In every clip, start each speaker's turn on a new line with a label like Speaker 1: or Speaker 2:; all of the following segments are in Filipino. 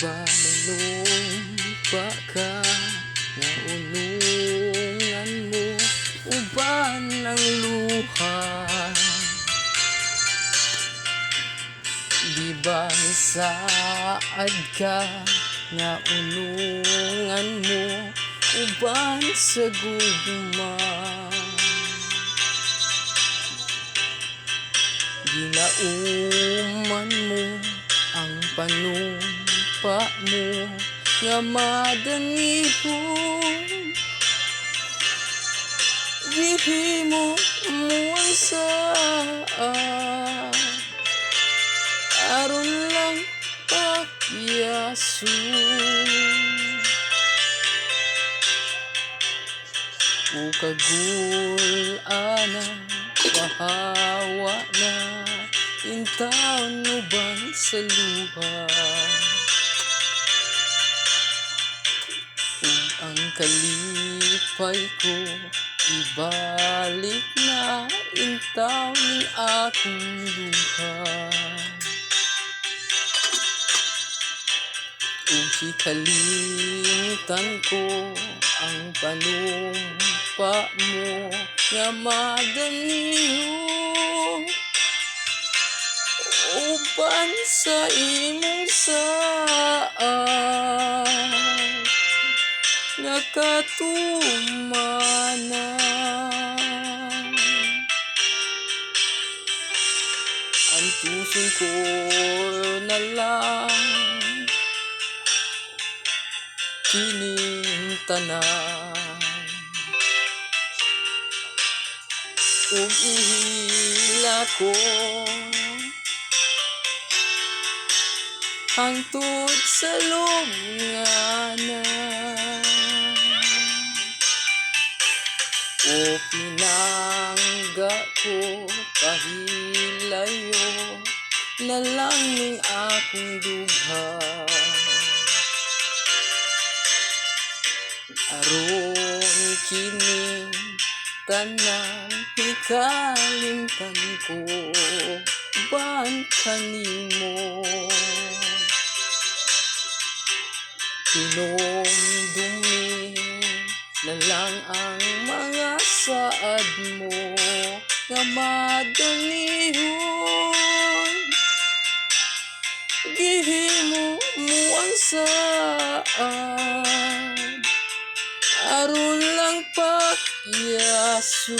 Speaker 1: ba nanumpa ka nga unungan mo uban ang luha? Di ba misaad ka nga unungan mo uban sa gugma? Ginauman mo ang panumpa mo nga madanihon. Gihimo mo ang saan aron lang pakyason. Ukagul-ana pahawa na intaon uban sa luha. Ug ang kalipay ko ibalik na intaon ning akong luha. Ug hikalimtan ko ang panumpa mo nga madanihon uban sa imong saan nga katumanan. Antusin ko na lang kining tanan, ug ihila ko hangtod sa lubnganan. O pinangga ko pahilayo na lang ning akong dugha, aron kining tanan hikalimtan ko uban kanimo. Hinumdumi na lang ang mga saad mo nga madanihon. Gihimo mo ang saan aron lang pakyason.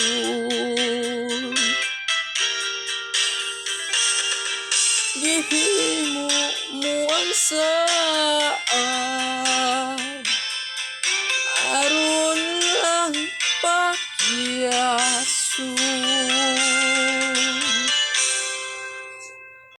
Speaker 1: Gihimo mo ang saan aron